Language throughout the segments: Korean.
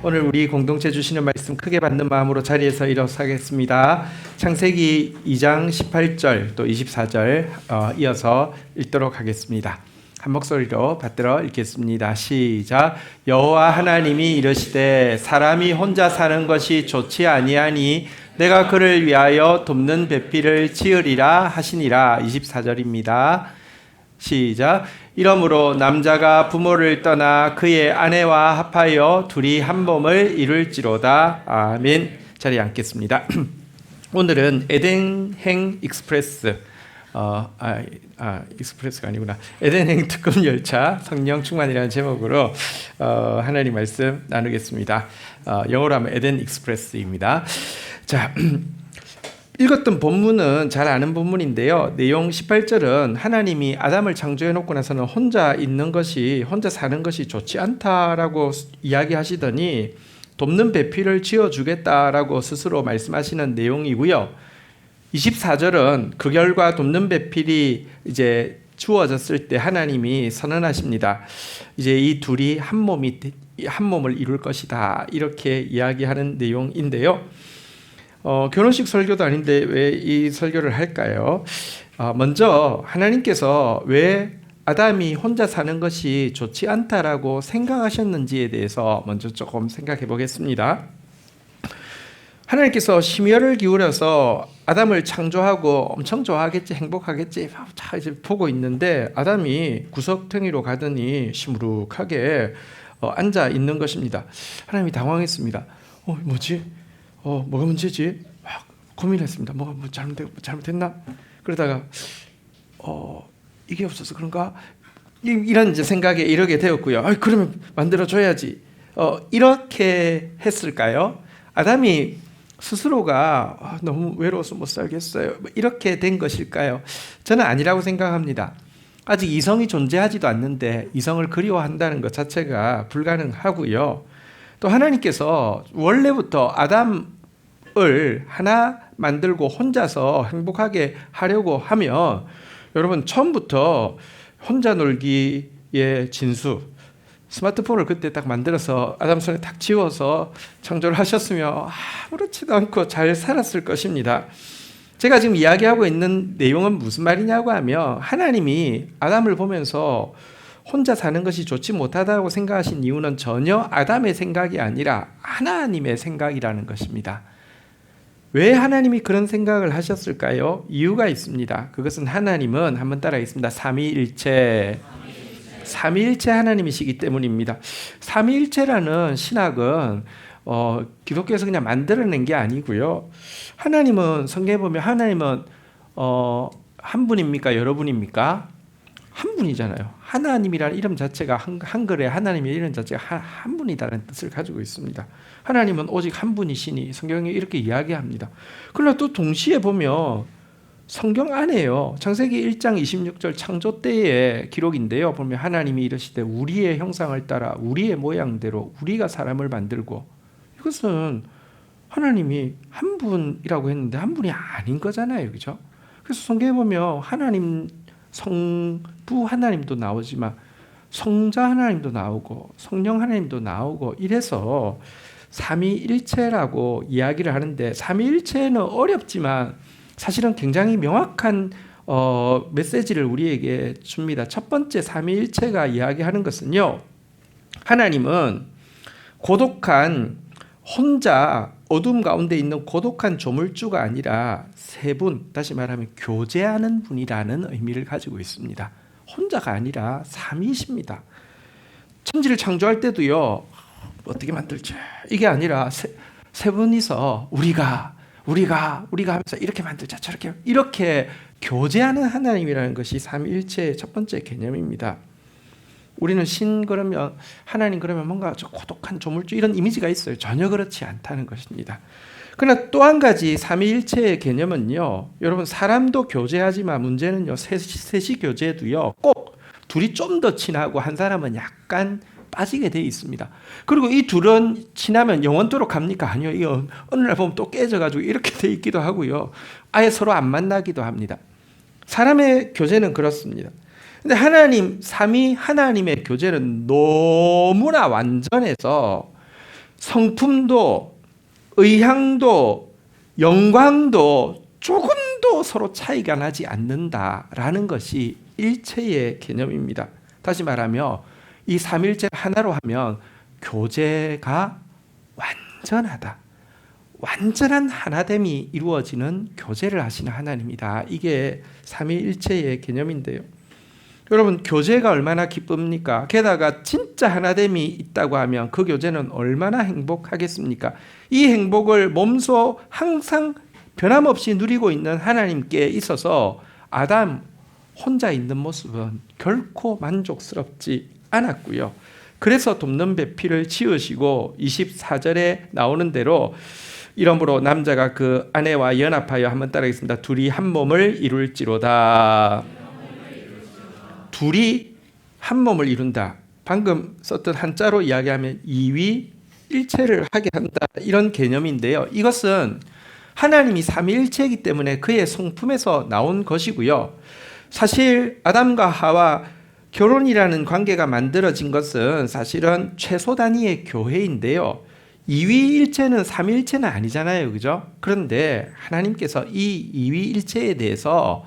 오늘 우리 공동체 주시는 말씀 크게 받는 마음으로 자리에서 일어서겠습니다. 창세기 2장 18절 또 24절 이어서 읽도록 하겠습니다. 한 목소리로 받들어 읽겠습니다. 시작. 여호와 하나님이 이르시되 사람이 혼자 사는 것이 좋지 아니하니 내가 그를 위하여 돕는 배필을 지으리라 하시니라. 24절입니다. 시작. 이러므로 남자가 부모를 떠나 그의 아내와 합하여 둘이 한 몸을 이룰지로다. 아멘. 자리에 앉겠습니다. 오늘은 에덴행 익스프레스 익스프레스가 아니구나. 에덴행 특급 열차 성령 충만이라는 제목으로 하나님 말씀 나누겠습니다. 영어로 하면 에덴 익스프레스입니다. 자, 읽었던 본문은 잘 아는 본문인데요. 내용 18절은 하나님이 아담을 창조해 놓고 나서는 혼자 사는 것이 좋지 않다라고 이야기하시더니 돕는 배필을 지어주겠다라고 스스로 말씀하시는 내용이고요. 24절은 그 결과 돕는 배필이 이제 주어졌을 때 하나님이 선언하십니다. 이제 이 둘이 한 몸을 이룰 것이다. 이렇게 이야기하는 내용인데요. 결혼식 설교도 아닌데 왜 이 설교를 할까요? 먼저 하나님께서 왜 아담이 혼자 사는 것이 좋지 않다라고 생각하셨는지에 대해서 먼저 조금 생각해 보겠습니다. 하나님께서 심혈을 기울여서 아담을 창조하고 엄청 좋아하겠지, 행복하겠지 이제 보고 있는데 아담이 구석탱이로 가더니 시무룩하게 앉아 있는 것입니다. 하나님이 당황했습니다. 뭐지? 뭐가 문제지? 막 고민했습니다. 뭐가 잘못됐나? 그러다가 이게 없어서 그런가? 이런 이제 생각에 이르게 되었고요. 그러면 만들어줘야지. 이렇게 했을까요? 아담이 스스로가 너무 외로워서 못 살겠어요. 이렇게 된 것일까요? 저는 아니라고 생각합니다. 아직 이성이 존재하지도 않는데 이성을 그리워한다는 것 자체가 불가능하고요. 또 하나님께서 원래부터 아담을 하나 만들고 혼자서 행복하게 하려고 하면 여러분 처음부터 혼자 놀기의 진수 스마트폰을 그때 딱 만들어서 아담 손에 딱 쥐어서 창조를 하셨으면 아무렇지도 않고 잘 살았을 것입니다. 제가 지금 이야기하고 있는 내용은 무슨 말이냐고 하면 하나님이 아담을 보면서 혼자 사는 것이 좋지 못하다고 생각하신 이유는 전혀 아담의 생각이 아니라 하나님의 생각이라는 것입니다. 왜 하나님이 그런 생각을 하셨을까요? 이유가 있습니다. 그것은 하나님은 한번 따라하겠습니다. 삼위일체 하나님이시기 때문입니다. 삼위일체라는 신학은 기독교에서 그냥 만들어낸 게 아니고요. 하나님은 성경에 보면 하나님은 한 분입니까? 여러분입니까? 한 분이잖아요. 하나님이라는 이름 자체가 한글에 하나님의 이름 자체가 한 분이다라는 뜻을 가지고 있습니다. 하나님은 오직 한 분이시니 성경이 이렇게 이야기합니다. 그러나 또 동시에 보면 성경 안에요. 창세기 1장 26절 창조 때의 기록인데요. 보면 하나님이 이르시되 우리의 형상을 따라 우리의 모양대로 우리가 사람을 만들고, 이것은 하나님이 한 분이라고 했는데 한 분이 아닌 거잖아요. 그렇죠? 그래서 성경에 보면 하나님 성부 하나님도 나오지만 성자 하나님도 나오고 성령 하나님도 나오고 이래서 삼위일체라고 이야기를 하는데, 삼위일체는 어렵지만 사실은 굉장히 명확한 메시지를 우리에게 줍니다. 첫 번째 삼위일체가 이야기하는 것은요, 하나님은 고독한 혼자 어둠 가운데 있는 고독한 조물주가 아니라 세 분, 다시 말하면 교제하는 분이라는 의미를 가지고 있습니다. 혼자가 아니라 삼위이십니다. 천지를 창조할 때도요, 어떻게 만들지? 이게 아니라 세 분이서 우리가 하면서 이렇게 만들자, 저렇게 이렇게 교제하는 하나님이라는 것이 삼위일체의 첫 번째 개념입니다. 우리는 그러면 하나님 그러면 뭔가 저 고독한 조물주 이런 이미지가 있어요. 전혀 그렇지 않다는 것입니다. 그러나 또 한 가지 삼위일체의 개념은요, 여러분 사람도 교제하지만 문제는요, 셋이 교제도요 꼭 둘이 좀 더 친하고 한 사람은 약간 빠지게 돼 있습니다. 그리고 이 둘은 친하면 영원토록 갑니까? 아니요. 이거 어느 날 보면 또 깨져가지고 이렇게 돼 있기도 하고요. 아예 서로 안 만나기도 합니다. 사람의 교제는 그렇습니다. 근데 삼위 하나님의 교제는 너무나 완전해서 성품도 의향도 영광도 조금도 서로 차이가 나지 않는다라는 것이 일체의 개념입니다. 다시 말하면 이 삼일체 하나로 하면 교제가 완전하다. 완전한 하나됨이 이루어지는 교제를 하시는 하나님이다. 이게 삼위일체의 개념인데요. 여러분, 교제가 얼마나 기쁩니까? 게다가 진짜 하나됨이 있다고 하면 그 교제는 얼마나 행복하겠습니까? 이 행복을 몸소 항상 변함없이 누리고 있는 하나님께 있어서 아담 혼자 있는 모습은 결코 만족스럽지 않았고요. 그래서 돕는 배필을 지으시고 24절에 나오는 대로 이러므로 남자가 그 아내와 연합하여, 한번 따라하겠습니다. 둘이 한 몸을 이룰지로다. 둘이 한 몸을 이룬다. 방금 썼던 한자로 이야기하면 이위일체를 하게 한다. 이런 개념인데요. 이것은 하나님이 삼위일체이기 때문에 그의 성품에서 나온 것이고요. 사실 아담과 하와 결혼이라는 관계가 만들어진 것은 사실은 최소 단위의 교회인데요. 이위일체는 삼위일체는 아니잖아요. 그죠? 그런데 하나님께서 이 이위일체에 대해서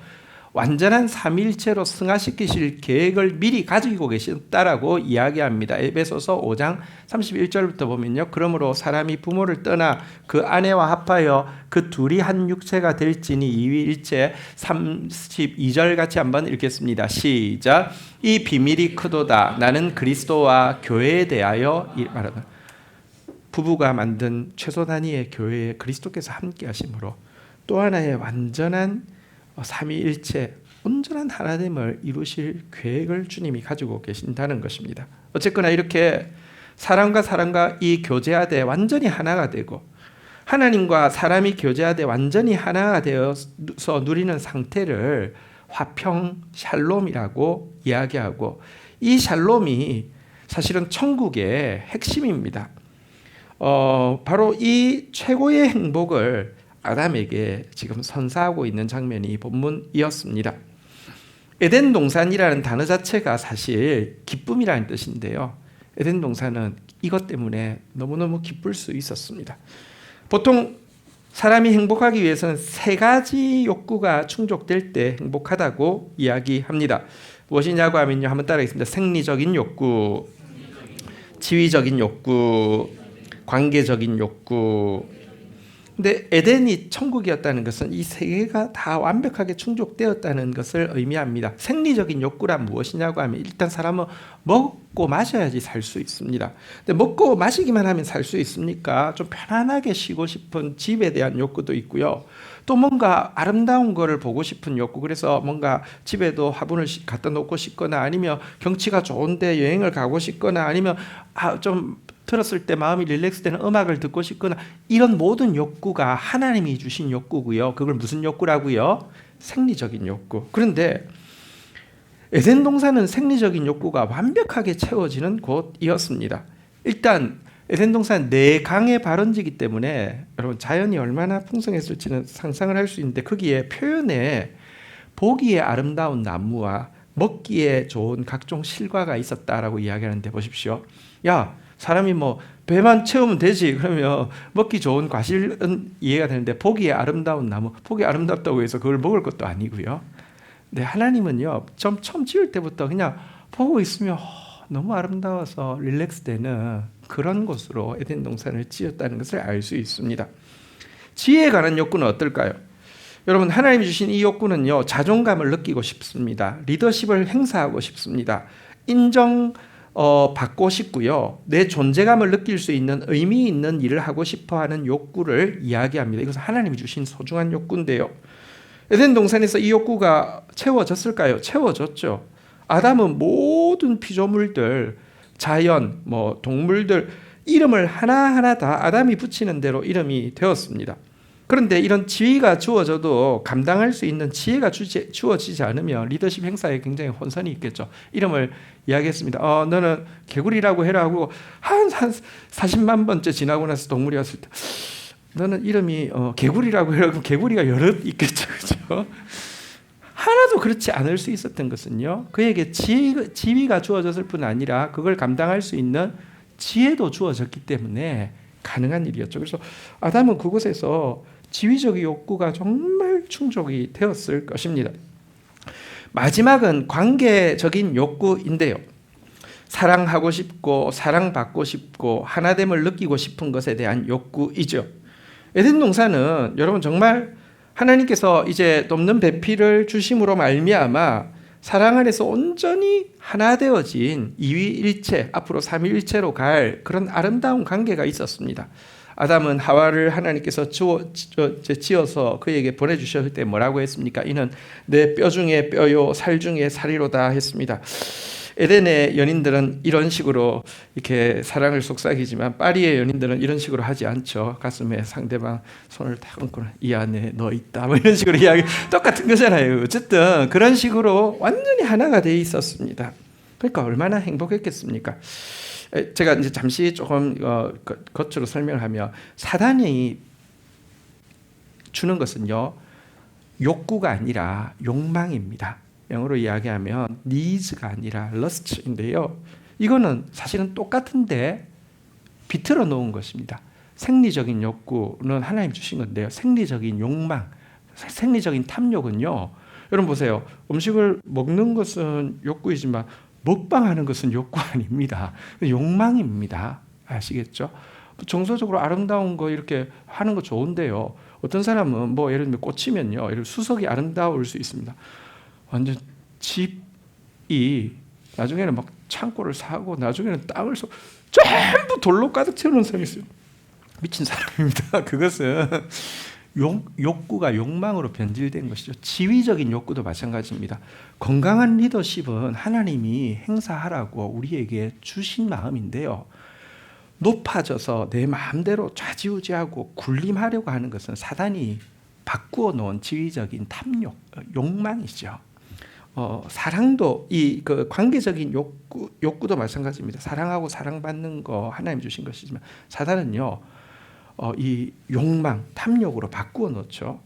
완전한 삼위일체로 승화시키실 계획을 미리 가지고 계셨다라고 이야기합니다. 에베소서 5장 31절부터 보면요. 그러므로 사람이 부모를 떠나 그 아내와 합하여 그 둘이 한 육체가 될지니 이위일체. 32절 같이 한번 읽겠습니다. 시작. 이 비밀이 크도다. 나는 그리스도와 교회에 대하여 말하다. 부부가 만든 최소 단위의 교회에 그리스도께서 함께 하심으로 또 하나의 완전한 삼위일체, 온전한 하나됨을 이루실 계획을 주님이 가지고 계신다는 것입니다. 어쨌거나 이렇게 사람과 이 교제하되 완전히 하나가 되고 하나님과 사람이 교제하되 완전히 하나가 되어서 누리는 상태를 화평 샬롬이라고 이야기하고, 이 샬롬이 사실은 천국의 핵심입니다. 바로 이 최고의 행복을 아담에게 지금 선사하고 있는 장면이 본문이었습니다. 에덴 동산이라는 단어 자체가 사실 기쁨이라는 뜻인데요. 에덴 동산은 이것 때문에 너무너무 기쁠 수 있었습니다. 보통 사람이 행복하기 위해서는 세 가지 욕구가 충족될 때 행복하다고 이야기합니다. 무엇이냐고 하면요, 한번 따라하겠습니다. 생리적인 욕구, 지위적인 욕구, 관계적인 욕구. 근데 에덴이 천국이었다는 것은 이 세 개가 다 완벽하게 충족되었다는 것을 의미합니다. 생리적인 욕구란 무엇이냐고 하면 일단 사람은 먹고 마셔야지 살 수 있습니다. 근데 먹고 마시기만 하면 살 수 있습니까? 좀 편안하게 쉬고 싶은 집에 대한 욕구도 있고요. 또 뭔가 아름다운 거를 보고 싶은 욕구, 그래서 뭔가 집에도 화분을 갖다 놓고 싶거나 아니면 경치가 좋은데 여행을 가고 싶거나 아니면 좀 들었을 때 마음이 릴렉스되는 음악을 듣고 싶거나, 이런 모든 욕구가 하나님이 주신 욕구고요. 그걸 무슨 욕구라고요? 생리적인 욕구. 그런데 에덴 동산은 생리적인 욕구가 완벽하게 채워지는 곳이었습니다. 일단 에덴 동산 네 강의 발원지이기 때문에 여러분 자연이 얼마나 풍성했을지는 상상을 할 수 있는데, 거기에 표현에 보기에 아름다운 나무와 먹기에 좋은 각종 실과가 있었다라고 이야기하는데 보십시오. 야, 사람이 뭐 배만 채우면 되지, 그러면 먹기 좋은 과실은 이해가 되는데 보기에 아름다운 나무, 보기 아름답다고 해서 그걸 먹을 것도 아니고요. 근데 하나님은요, 처음 지을 때부터 그냥 보고 있으면 너무 아름다워서 릴렉스되는 그런 곳으로 에덴 동산을 지었다는 것을 알 수 있습니다. 지혜에 관한 욕구는 어떨까요? 여러분, 하나님이 주신 이 욕구는요, 자존감을 느끼고 싶습니다. 리더십을 행사하고 싶습니다. 받고 싶고요. 내 존재감을 느낄 수 있는 의미 있는 일을 하고 싶어하는 욕구를 이야기합니다. 이것은 하나님이 주신 소중한 욕구인데요. 에덴 동산에서 이 욕구가 채워졌을까요? 채워졌죠. 아담은 모든 피조물들, 자연, 동물들 이름을 하나하나 다 아담이 붙이는 대로 이름이 되었습니다. 그런데 이런 지위가 주어져도 감당할 수 있는 지혜가 주어지지 않으면 리더십 행사에 굉장히 혼선이 있겠죠. 이름을 이야기했습니다. 너는 개구리라고 해라 하고 한 40만 번째 지나고 나서 동물이 왔을 때 너는 이름이 개구리라고 해라. 그럼 개구리가 여럿 있겠죠. 그렇죠? 하나도 그렇지 않을 수 있었던 것은요, 그에게 지위가 주어졌을 뿐 아니라 그걸 감당할 수 있는 지혜도 주어졌기 때문에 가능한 일이었죠. 그래서 아담은 그곳에서 지위적인 욕구가 정말 충족이 되었을 것입니다. 마지막은 관계적인 욕구인데요. 사랑하고 싶고 사랑받고 싶고 하나됨을 느끼고 싶은 것에 대한 욕구이죠. 에덴 동산은 여러분 정말 하나님께서 이제 넘는 배필을 주심으로 말미암아 사랑 안에서 온전히 하나 되어진 이위일체, 앞으로 삼위일체로 갈 그런 아름다운 관계가 있었습니다. 아담은 하와를 하나님께서 지어서 그에게 보내주셨을 때 뭐라고 했습니까? 이는 내 뼈 중에 뼈요 살 중에 살이로다 했습니다. 에덴의 연인들은 이런 식으로 이렇게 사랑을 속삭이지만 파리의 연인들은 이런 식으로 하지 않죠. 가슴에 상대방 손을 탁 얹고 이 안에 너 있다 뭐 이런 식으로 이야기 똑같은 거잖아요. 어쨌든 그런 식으로 완전히 하나가 돼 있었습니다. 그러니까 얼마나 행복했겠습니까? 제가 이제 잠시 조금 겉으로 설명을 하면 사단이 주는 것은요 욕구가 아니라 욕망입니다. 영어로 이야기하면 needs가 아니라 lust인데요. 이거는 사실은 똑같은데 비틀어 놓은 것입니다. 생리적인 욕구는 하나님 주신 건데요. 생리적인 욕망, 생리적인 탐욕은요. 여러분 보세요. 음식을 먹는 것은 욕구이지만 먹방하는 것은 욕구 아닙니다. 욕망입니다. 아시겠죠? 정서적으로 아름다운 거 이렇게 하는 거 좋은데요. 어떤 사람은 뭐 예를 들면 꽂히면요. 예를 수석이 아름다울 수 있습니다. 완전 집이 나중에는 막 창고를 사고 나중에는 땅을 전부 돌로 가득 채우는 사람이 있어요. 미친 사람입니다. 그것은 욕구가 욕망으로 변질된 것이죠. 지위적인 욕구도 마찬가지입니다. 건강한 리더십은 하나님이 행사하라고 우리에게 주신 마음인데요. 높아져서 내 마음대로 좌지우지하고 군림하려고 하는 것은 사단이 바꾸어 놓은 지위적인 탐욕, 욕망이죠. 사랑도 이 그 관계적인 욕구도 마찬가지입니다. 사랑하고 사랑받는 거 하나님 주신 것이지만 사단은요 이 욕망, 탐욕으로 바꾸어 놓죠.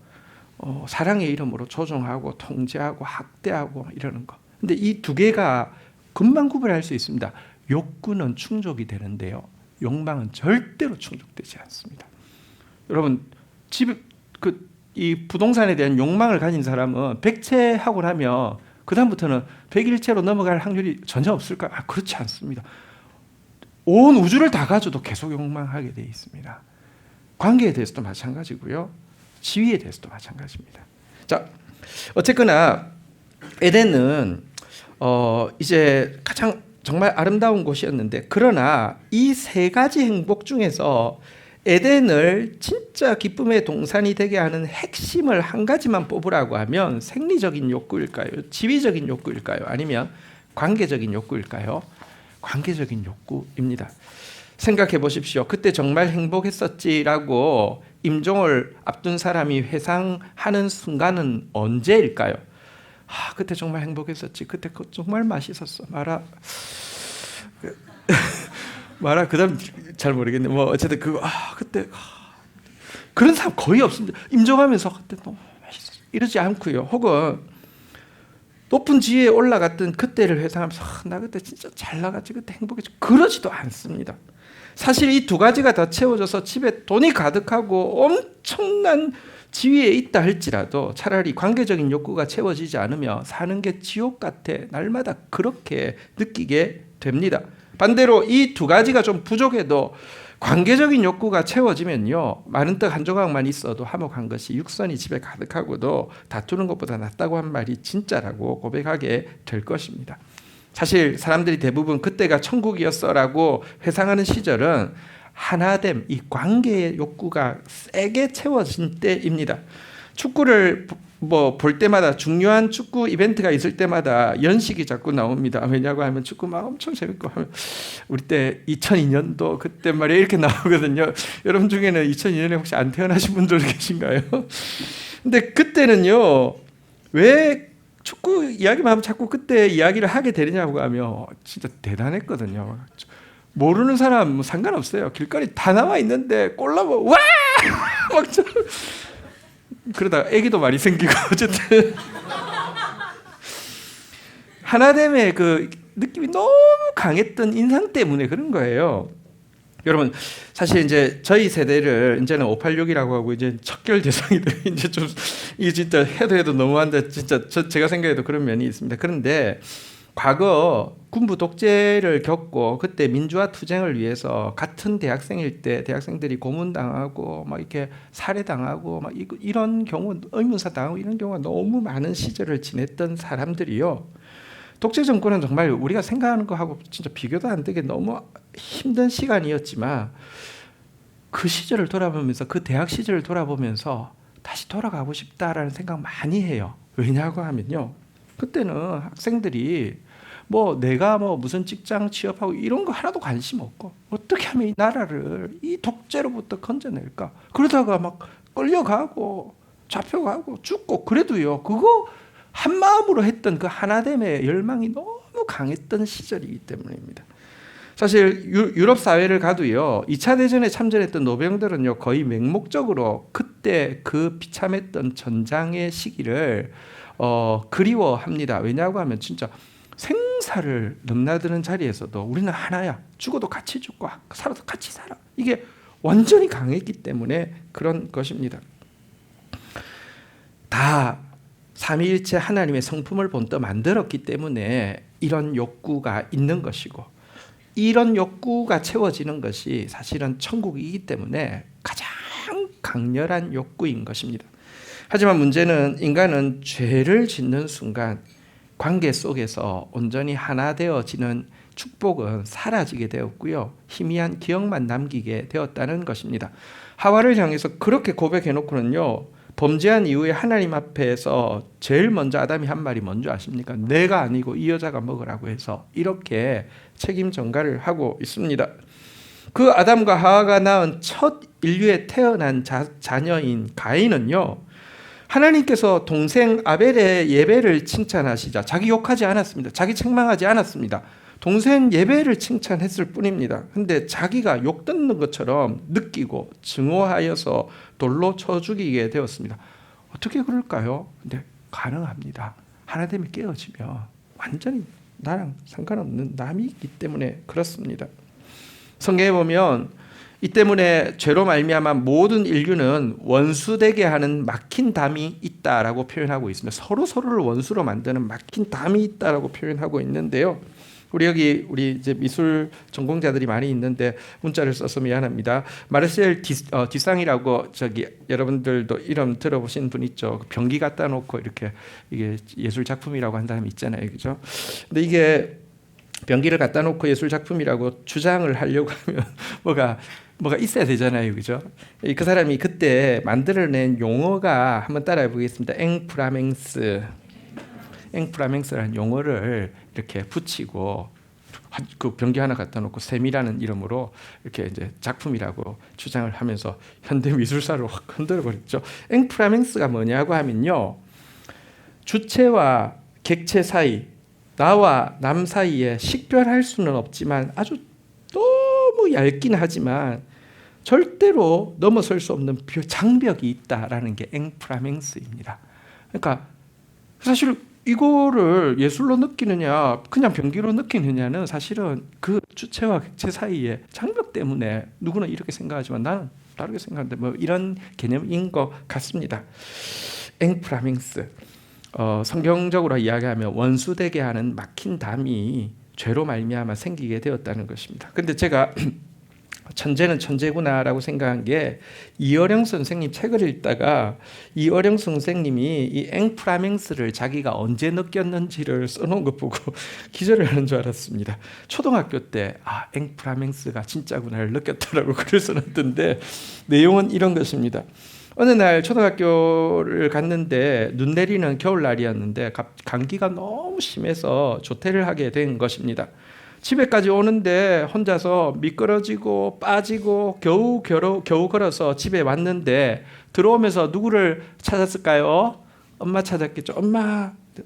사랑의 이름으로 조종하고 통제하고 학대하고 이러는 거. 근데 이 두 개가 금방 구별할 수 있습니다. 욕구는 충족이 되는데요. 욕망은 절대로 충족되지 않습니다. 여러분 이 부동산에 대한 욕망을 가진 사람은 백채하고 나면 그 다음부터는 백일채로 넘어갈 확률이 전혀 없을까? 그렇지 않습니다. 온 우주를 다 가져도 계속 욕망하게 되어 있습니다. 관계에 대해서도 마찬가지고요. 지위에 대해서도 마찬가지입니다. 자, 어쨌거나 에덴은 이제 가장 정말 아름다운 곳이었는데 그러나 이 세 가지 행복 중에서 에덴을 진짜 기쁨의 동산이 되게 하는 핵심을 한 가지만 뽑으라고 하면 생리적인 욕구일까요? 지위적인 욕구일까요? 아니면 관계적인 욕구일까요? 관계적인 욕구입니다. 생각해 보십시오. 그때 정말 행복했었지라고 임종을 앞둔 사람이 회상하는 순간은 언제일까요? 그때 정말 행복했었지. 그때 정말 맛있었어. 마라 그다음 잘 모르겠네. 뭐 어쨌든 그때 그런 사람 거의 없습니다. 임종하면서 그때 너무 맛있어 이러지 않고요. 혹은 높은 지위에 올라갔던 그때를 회상하면서 나 그때 진짜 잘 나갔지. 그때 행복했지. 그러지도 않습니다. 사실 이 두 가지가 다 채워져서 집에 돈이 가득하고 엄청난 지위에 있다 할지라도 차라리 관계적인 욕구가 채워지지 않으면 사는 게 지옥 같아. 날마다 그렇게 느끼게 됩니다. 반대로 이 두 가지가 좀 부족해도 관계적인 욕구가 채워지면요. 많은 떡 한 조각만 있어도 화목한 것이 육선이 집에 가득하고도 다투는 것보다 낫다고 한 말이 진짜라고 고백하게 될 것입니다. 사실 사람들이 대부분 그때가 천국이었어라고 회상하는 시절은 하나됨, 이 관계의 욕구가 세게 채워진 때입니다. 축구를 볼 때마다 중요한 축구 이벤트가 있을 때마다 연식이 자꾸 나옵니다. 왜냐고 하면 축구 막 엄청 재밌고 하면 우리 때 2002년도 그때 말이에요 이렇게 나오거든요. 여러분 중에는 2002년에 혹시 안 태어나신 분들 계신가요? 근데 그때는요 왜 축구 이야기만 하면 자꾸 그때 이야기를 하게 되느냐고 하면 진짜 대단했거든요. 모르는 사람 상관없어요. 길거리 다 나와 있는데 골 나면 와! 막 그러다가 애기도 많이 생기고 어쨌든 하나됨의 그 느낌이 너무 강했던 인상 때문에 그런 거예요. 여러분 사실 이제 저희 세대를 이제는 586이라고 하고 이제 척결 대상이 돼 이제 좀 이게 진짜 해도 너무한데 진짜 제가 생각해도 그런 면이 있습니다. 그런데 과거 군부 독재를 겪고 그때 민주화 투쟁을 위해서 같은 대학생일 때 대학생들이 고문당하고 막 이렇게 살해당하고 막 이런 경우 의문사 당하고 이런 경우가 너무 많은 시절을 지냈던 사람들이요. 독재 정권은 정말 우리가 생각하는 거하고 진짜 비교도 안 되게 너무 힘든 시간이었지만 그 시절을 돌아보면서 그 대학 시절을 돌아보면서 다시 돌아가고 싶다라는 생각 많이 해요. 왜냐고 하면요. 그때는 학생들이 뭐 내가 뭐 무슨 직장 취업하고 이런 거 하나도 관심 없고 어떻게 하면 이 나라를 이 독재로부터 건져낼까 그러다가 막 끌려가고 잡혀가고 죽고 그래도요 그거 한 마음으로 했던 그 하나됨의 열망이 너무 강했던 시절이기 때문입니다. 사실 유럽 사회를 가도요 2차 대전에 참전했던 노병들은요 거의 맹목적으로 그때 그 비참했던 전장의 시기를 그리워합니다. 왜냐고 하면 진짜 생사를 넘나드는 자리에서도 우리는 하나야. 죽어도 같이 죽고 살아도 같이 살아. 이게 완전히 강했기 때문에 그런 것입니다. 다 삼위일체 하나님의 성품을 본떠 만들었기 때문에 이런 욕구가 있는 것이고 이런 욕구가 채워지는 것이 사실은 천국이기 때문에 가장 강렬한 욕구인 것입니다. 하지만 문제는 인간은 죄를 짓는 순간 관계 속에서 온전히 하나 되어지는 축복은 사라지게 되었고요. 희미한 기억만 남기게 되었다는 것입니다. 하와를 향해서 그렇게 고백해놓고는요. 범죄한 이후에 하나님 앞에서 제일 먼저 아담이 한 말이 뭔지 아십니까? 내가 아니고 이 여자가 먹으라고 해서 이렇게 책임 전가를 하고 있습니다. 그 아담과 하와가 낳은 첫 인류에 태어난 자녀인 가인은요. 하나님께서 동생 아벨의 예배를 칭찬하시자 자기 욕하지 않았습니다. 자기 책망하지 않았습니다. 동생 예배를 칭찬했을 뿐입니다. 근데 자기가 욕 듣는 것처럼 느끼고 증오하여서 돌로 쳐 죽이게 되었습니다. 어떻게 그럴까요? 근데 가능합니다. 하나됨이 깨어지면 완전히 나랑 상관없는 남이 있기 때문에 그렇습니다. 성경에 보면 이 때문에 죄로 말미암아 모든 인류는 원수되게 하는 막힌 담이 있다라고 표현하고 있습니다. 서로를 원수로 만드는 막힌 담이 있다라고 표현하고 있는데요. 우리 이제 미술 전공자들이 많이 있는데 문자를 써서 미안합니다. 마르셀 디상이라고 여러분들도 이름 들어보신 분 있죠. 병기 갖다 놓고 이렇게 이게 예술 작품이라고 한 사람이 있잖아요, 그죠? 근데 이게 병기를 갖다 놓고 예술 작품이라고 주장을 하려고 하면 뭐가 있어야 되잖아요, 그죠? 그 사람이 그때 만들어낸 용어가 한번 따라해 보겠습니다. 앵프라맹스라는 용어를 이렇게 붙이고 그 병기 하나 갖다 놓고 셈이라는 이름으로 이렇게 이제 작품이라고 주장을 하면서 현대 미술사를 확 흔들어 버렸죠. 앵프라맹스가 뭐냐고 하면요, 주체와 객체 사이, 나와 남 사이에 식별할 수는 없지만 아주 너무 얇긴 하지만 절대로 넘어설 수 없는 장벽이 있다라는 게 앵프라맹스입니다. 그러니까 사실 이거를 예술로 느끼느냐 그냥 병기로 느끼느냐는 사실은 그 주체와 객체 사이의 장벽 때문에 누구나 이렇게 생각하지만 나는 다르게 생각하는데 뭐 이런 개념인 것 같습니다. 앵프라맹스, 성경적으로 이야기하면 원수되게 하는 막힌 담이 죄로 말미암아 생기게 되었다는 것입니다. 근데 제가 천재는 천재구나라고 생각한 게 이어령 선생님 책을 읽다가 이어령 선생님이 이 앵프라맹스를 자기가 언제 느꼈는지를 써놓은 거 보고 기절을 하는 줄 알았습니다. 초등학교 때 앵프라맹스가 진짜구나를 느꼈더라고 글을 써놨던데 내용은 이런 것입니다. 어느 날 초등학교를 갔는데 눈 내리는 겨울날이었는데 감기가 너무 심해서 조퇴를 하게 된 것입니다. 집에까지 오는데 혼자서 미끄러지고 빠지고 겨우 걸어서 집에 왔는데 들어오면서 누구를 찾았을까요? 엄마 찾았겠죠.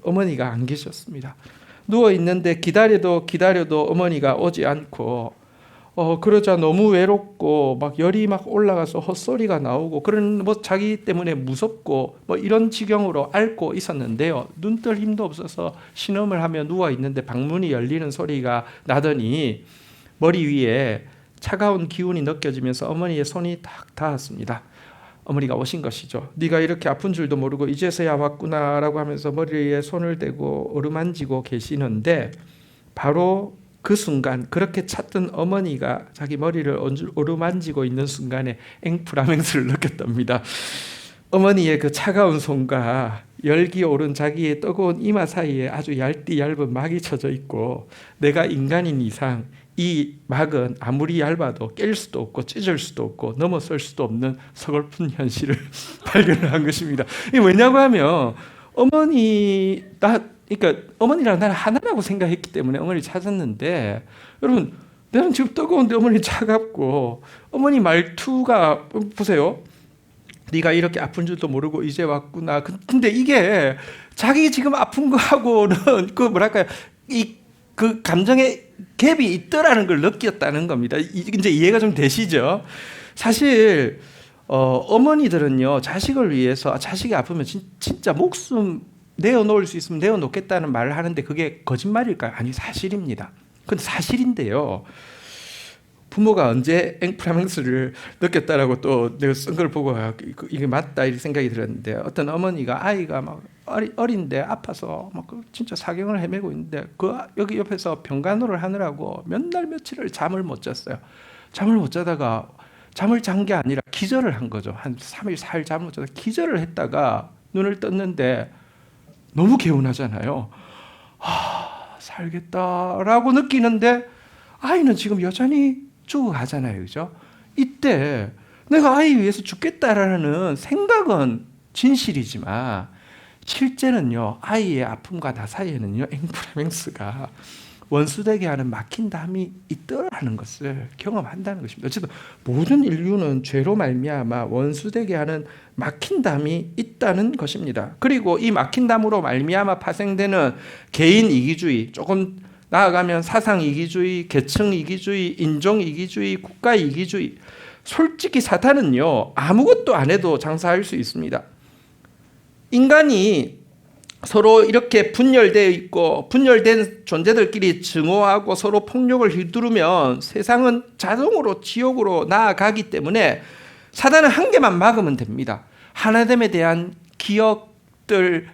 어머니가 안 계셨습니다. 누워 있는데 기다려도 어머니가 오지 않고 그러자 너무 외롭고 막 열이 막 올라가서 헛소리가 나오고 그런 뭐 자기 때문에 무섭고 뭐 이런 지경으로 앓고 있었는데요. 눈 뜰 힘도 없어서 신음을 하며 누워 있는데 방문이 열리는 소리가 나더니 머리 위에 차가운 기운이 느껴지면서 어머니의 손이 딱 닿았습니다. 어머니가 오신 것이죠. 네가 이렇게 아픈 줄도 모르고 이제서야 왔구나라고 하면서 머리에 손을 대고 어루만지고 계시는데 바로 그 순간 그렇게 찾던 어머니가 자기 머리를 어루만지고 있는 순간에 앵프라맹스를 느꼈답니다. 어머니의 그 차가운 손과 열기 오른 자기의 뜨거운 이마 사이에 아주 얇은 막이 쳐져 있고 내가 인간인 이상 이 막은 아무리 얇아도 깰 수도 없고 찢을 수도 없고 넘어설 수도 없는 서글픈 현실을 발견을 한 것입니다. 이게 왜냐고 하면 그러니까 어머니랑 나는 하나라고 생각했기 때문에 어머니를 찾았는데 여러분 나는 지금 뜨거운데 어머니 차갑고 어머니 말투가 보세요. 네가 이렇게 아픈 줄도 모르고 이제 왔구나. 근데 이게 자기 지금 아픈 거하고는 그 뭐랄까요 그 감정의 갭이 있더라는 걸 느꼈다는 겁니다. 이제 이해가 좀 되시죠? 사실 어머니들은요 자식을 위해서 자식이 아프면 진짜 목숨 내어놓을 수 있으면 내어놓겠다는 말을 하는데 그게 거짓말일까요? 아니 사실입니다. 근데 사실인데요. 부모가 언제 앵프라맹스를 느꼈다라고 또 내가 쓴 걸 보고 이게 맞다 이렇게 생각이 들었는데 어떤 어머니가 아이가 막 어린데 아파서 막 진짜 사경을 헤매고 있는데 여기 옆에서 병간호를 하느라고 몇 날 며칠을 잠을 못 잤어요. 잠을 못 자다가 잠을 잔 게 아니라 기절을 한 거죠. 한 3일 4일 잠을 못 자다 기절을 했다가 눈을 떴는데 너무 개운하잖아요. 살겠다라고 느끼는데 아이는 지금 여전히 죽어가잖아요. 그죠? 이때 내가 아이 위해서 죽겠다라는 생각은 진실이지만 실제는요. 아이의 아픔과 나 사이에는요. 앵프라맹스가 원수되게 하는 막힌 담이 있더라는 것을 경험한다는 것입니다. 어쨌든 모든 인류는 죄로 말미암아 원수되게 하는 막힌 담이 있다는 것입니다. 그리고 이 막힌 담으로 말미암아 파생되는 개인 이기주의, 조금 나아가면 사상 이기주의, 계층 이기주의, 인종 이기주의, 국가 이기주의. 솔직히 사탄은요 아무것도 안 해도 장사할 수 있습니다. 인간이 서로 이렇게 분열되어 있고 분열된 존재들끼리 증오하고 서로 폭력을 휘두르면 세상은 자동으로 지옥으로 나아가기 때문에 사단은 한 개만 막으면 됩니다. 하나됨에 대한 기억들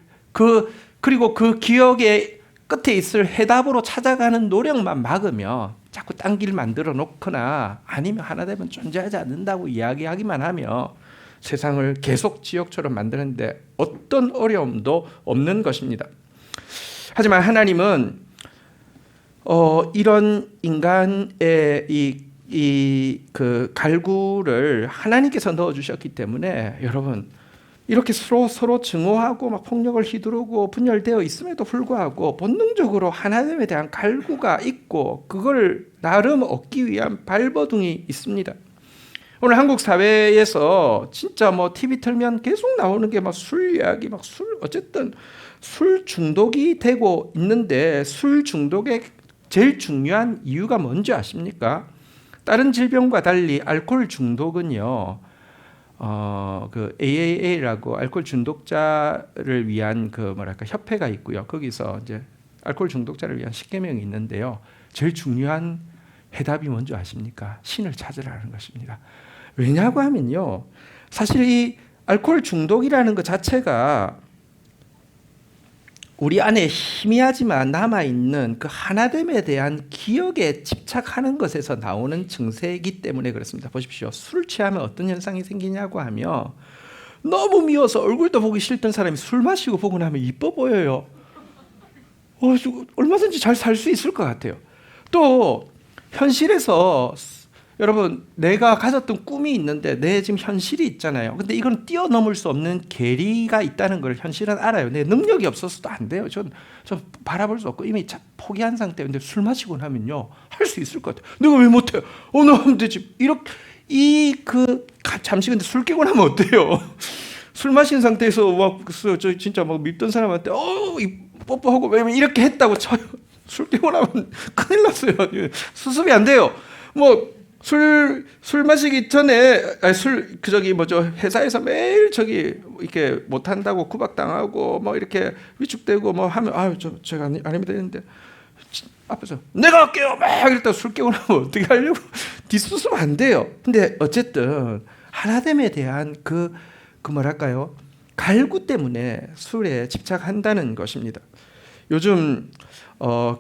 그리고 그 기억의 끝에 있을 해답으로 찾아가는 노력만 막으면 자꾸 딴 길 만들어 놓거나 아니면 하나됨은 존재하지 않는다고 이야기하기만 하면 세상을 계속 지옥처럼 만드는데 어떤 어려움도 없는 것입니다. 하지만 하나님은 이런 인간의 그 갈구를 하나님께서 넣어주셨기 때문에 여러분 이렇게 서로 증오하고 막 폭력을 휘두르고 분열되어 있음에도 불구하고 본능적으로 하나님에 대한 갈구가 있고 그걸 나름 얻기 위한 발버둥이 있습니다. 오늘 한국 사회에서 진짜 뭐 TV 틀면 계속 나오는 게 막 술 이야기, 막 어쨌든 술 중독이 되고 있는데 술 중독의 제일 중요한 이유가 뭔지 아십니까? 다른 질병과 달리 알코올 중독은요, 그 AAA라고 알코올 중독자를 위한 그 협회가 있고요. 거기서 이제 알코올 중독자를 위한 10계명이 있는데요. 제일 중요한 해답이 뭔지 아십니까? 신을 찾으라는 것입니다. 왜냐고 하면요. 사실 이 알코올 중독이라는 것 자체가 우리 안에 희미하지만 남아있는 그 하나됨에 대한 기억에 집착하는 것에서 나오는 증세이기 때문에 그렇습니다. 보십시오. 술 취하면 어떤 현상이 생기냐고 하면 너무 미워서 얼굴도 보기 싫던 사람이 술 마시고 보고 나면 이뻐 보여요. 얼마든지 잘 살 수 있을 것 같아요. 또 현실에서 여러분 내가 가졌던 꿈이 있는데 내 지금 현실이 있잖아요. 근데 이건 뛰어넘을 수 없는 괴리가 있다는 걸 현실은 알아요. 내 능력이 없어서도 안 돼요. 전 바라볼 수 없고 이미 포기한 상태인데 술 마시고 나면요 할 수 있을 것 같아요. 내가 왜 못해요? 나 하면 되지. 이렇게 잠시 근데 술 깨고 나면 어때요? 술 마신 상태에서 막 저 진짜 막 밉던 사람한테 이 뽀뽀하고 왜냐면 이렇게 했다고 쳐요. 술 깨고 나면 큰일 났어요. 수습이 안 돼요. 뭐 술 마시기 전에 회사에서 매일 이렇게 못 한다고 구박당하고 뭐 이렇게 위축되고 뭐 하면 제가 아니면 되는데 앞에서 내가 할게요 막 이랬다가 술 깨고 나면 어떻게 하려고 뒤수습 안 돼요. 근데 어쨌든 하나됨에 대한 그 뭐랄까요? 갈구 때문에 술에 집착한다는 것입니다. 요즘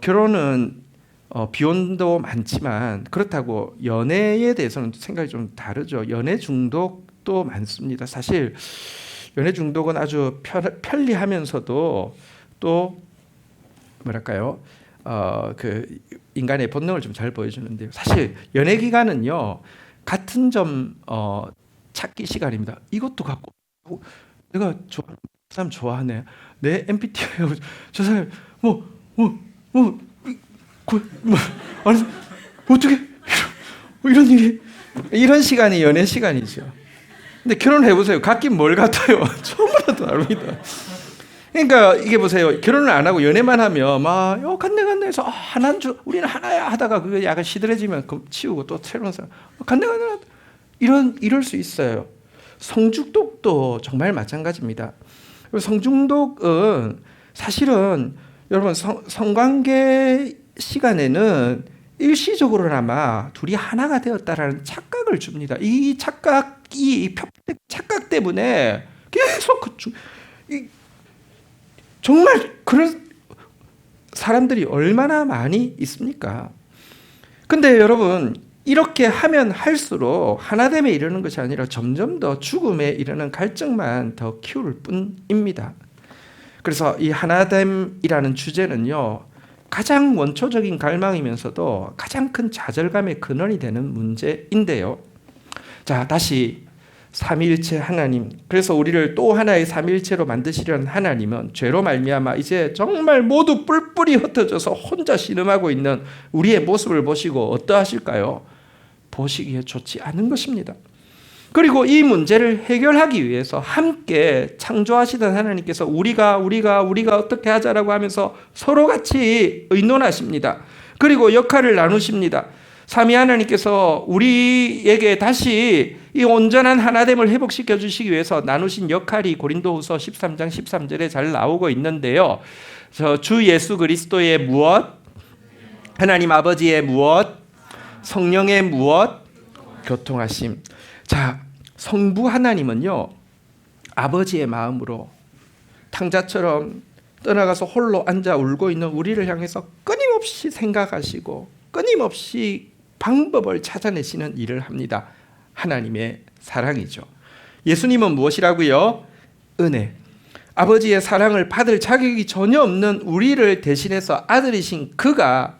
결혼은 비혼도 많지만 그렇다고 연애에 대해서는 생각이 좀 다르죠. 연애 중독도 많습니다. 사실 연애 중독은 아주 편리하면서도 또 뭐랄까요? 그 인간의 본능을 좀 잘 보여주는데요. 사실 연애 기간은요 같은 점 찾기 시간입니다. 이것도 갖고 내가 저 사람 좋아하네. 내 MBTI 저 사람 아니 어떻게 이런 일이 이런 시간이 연애 시간이죠. 근데 결혼해 보세요. 같긴 뭘 같아요. 처음부터 다릅니다. 그러니까 이게 보세요. 결혼을 안 하고 연애만 하면 막 간대 해서 하나인 줄 우리는 하나야 하다가 그게 약간 시들해지면 치우고 또 새로운 사람 간대 이럴 수 있어요. 성중독도 정말 마찬가지입니다. 성중독은 사실은 여러분 성관계 시간에는 일시적으로나마 둘이 하나가 되었다라는 착각을 줍니다. 이 착각이 착각 때문에 계속 정말 그런 사람들이 얼마나 많이 있습니까? 근데 여러분 이렇게 하면 할수록 하나됨에 이르는 것이 아니라 점점 더 죽음에 이르는 갈증만 더 키울 뿐입니다. 그래서 이 하나됨이라는 주제는요 가장 원초적인 갈망이면서도 가장 큰 좌절감의 근원이 되는 문제인데요. 자, 다시 삼위일체 하나님. 그래서 우리를 또 하나의 삼위일체로 만드시려는 하나님은 죄로 말미암아 이제 정말 모두 뿔뿔이 흩어져서 혼자 신음하고 있는 우리의 모습을 보시고 어떠하실까요? 보시기에 좋지 않은 것입니다. 그리고 이 문제를 해결하기 위해서 함께 창조하시던 하나님께서 우리가 어떻게 하자라고 하면서 서로 같이 의논하십니다. 그리고 역할을 나누십니다. 삼위 하나님께서 우리에게 다시 이 온전한 하나됨을 회복시켜 주시기 위해서 나누신 역할이 고린도후서 13장 13절에 잘 나오고 있는데요. 주 예수 그리스도의 무엇? 하나님 아버지의 무엇? 성령의 무엇? 교통하심. 자, 성부 하나님은요 아버지의 마음으로 탕자처럼 떠나가서 홀로 앉아 울고 있는 우리를 향해서 끊임없이 생각하시고 끊임없이 방법을 찾아내시는 일을 합니다. 하나님의 사랑이죠. 예수님은 무엇이라고요? 은혜. 아버지의 사랑을 받을 자격이 전혀 없는 우리를 대신해서 아들이신 그가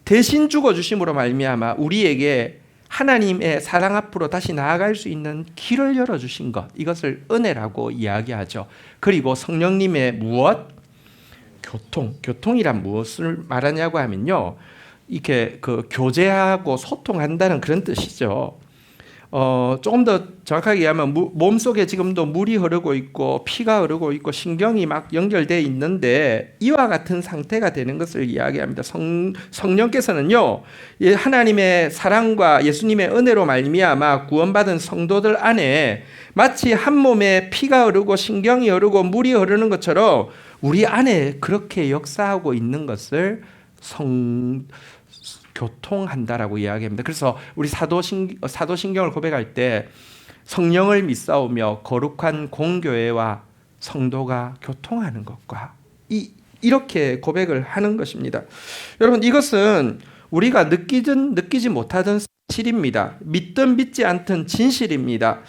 대신 죽어주심으로 말미암아 우리에게 하나님의 사랑 앞으로 다시 나아갈 수 있는 길을 열어주신 것, 이것을 은혜라고 이야기하죠. 그리고 성령님의 무엇? 교통이란 무엇을 말하냐고 하면요, 이렇게 그 교제하고 소통한다는 그런 뜻이죠. 조금 더 정확하게 얘기하면 몸속에 지금도 물이 흐르고 있고 피가 흐르고 있고 신경이 막 연결되어 있는데 이와 같은 상태가 되는 것을 이야기합니다. 성령께서는요 하나님의 사랑과 예수님의 은혜로 말미암아 구원받은 성도들 안에 마치 한 몸에 피가 흐르고 신경이 흐르고 물이 흐르는 것처럼 우리 안에 그렇게 역사하고 있는 것을 교통한다라고 이야기합니다. 그래서 우리 사도신경을 고백할 때 성령을 믿사오며 거룩한 공교회와 성도가 교통하는 것과 이렇게 고백을 하는 것입니다. 여러분 이것은 우리가 느끼지 못하던 사실입니다. 믿든 믿지 않든 진실입니다.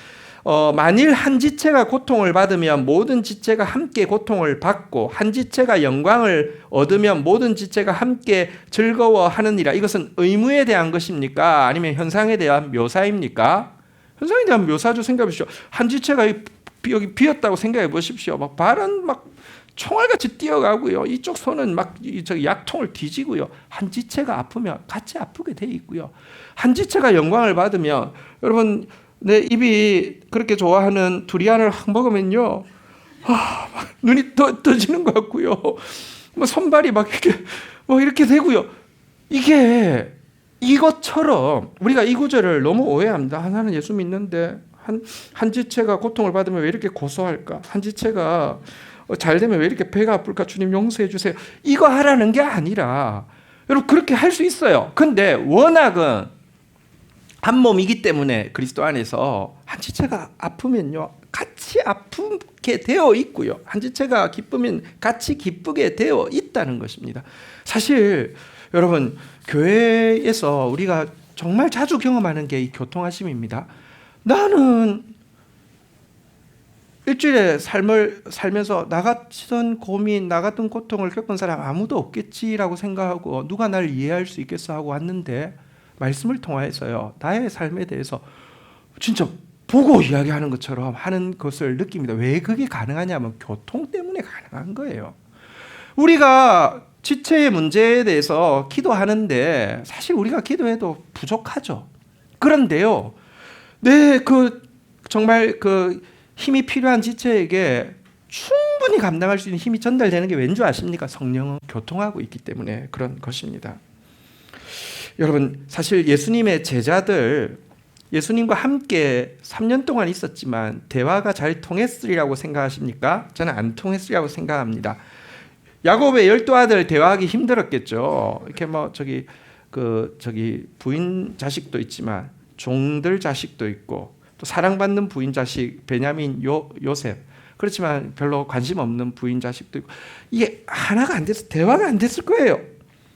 만일 한 지체가 고통을 받으면 모든 지체가 함께 고통을 받고 한 지체가 영광을 얻으면 모든 지체가 함께 즐거워하느니라. 이것은 의무에 대한 것입니까? 아니면 현상에 대한 묘사입니까? 현상에 대한 묘사죠. 생각해 보십시오. 한 지체가 여기 비었다고 생각해 보십시오. 막 발은 막 총알같이 뛰어가고요. 이쪽 손은 막 약통을 뒤지고요. 한 지체가 아프면 같이 아프게 돼 있고요. 한 지체가 영광을 받으면 여러분 내 입이 그렇게 좋아하는 두리안을 확 먹으면요, 막 눈이 떠지는 것 같고요, 뭐 손발이 막 이렇게 되고요. 이것처럼 우리가 이 구절을 너무 오해합니다. 나는 예수 믿는데 한 지체가 고통을 받으면 왜 이렇게 고소할까? 한 지체가 잘 되면 왜 이렇게 배가 아플까? 주님 용서해 주세요. 이거 하라는 게 아니라 여러분 그렇게 할 수 있어요. 근데 한 몸이기 때문에 그리스도 안에서 한 지체가 아프면요 같이 아프게 되어 있고요, 한 지체가 기쁘면 같이 기쁘게 되어 있다는 것입니다. 사실 여러분, 교회에서 우리가 정말 자주 경험하는 게 이 교통하심입니다. 나는 일주일에 삶을 살면서 나 같은 고민, 나 같은 고통을 겪은 사람 아무도 없겠지라고 생각하고 누가 날 이해할 수 있겠어 하고 왔는데, 말씀을 통해서요 나의 삶에 대해서 진짜 보고 이야기하는 것처럼 하는 것을 느낍니다. 왜 그게 가능하냐면 교통 때문에 가능한 거예요. 우리가 지체의 문제에 대해서 기도하는데 사실 우리가 기도해도 부족하죠. 그런데요, 정말 힘이 필요한 지체에게 충분히 감당할 수 있는 힘이 전달되는 게 왠 줄 아십니까? 성령은 교통하고 있기 때문에 그런 것입니다. 여러분, 사실 예수님의 제자들, 예수님과 함께 3년 동안 있었지만 대화가 잘 통했으리라고 생각하십니까? 저는 안 통했으리라고 생각합니다. 야곱의 12아들 대화하기 힘들었겠죠. 이렇게 부인 자식도 있지만 종들 자식도 있고 또 사랑받는 부인 자식 베냐민 요셉, 그렇지만 별로 관심 없는 부인 자식도 있고, 이게 하나가 안 돼서 대화가 안 됐을 거예요.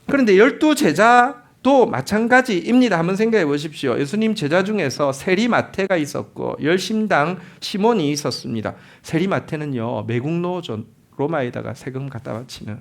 그런데 12제자도 마찬가지입니다. 한번 생각해 보십시오. 예수님 제자 중에서 세리마태가 있었고 열심당 시몬이 있었습니다. 세리마태는요 매국노죠. 로마에다가 세금 갖다 바치는.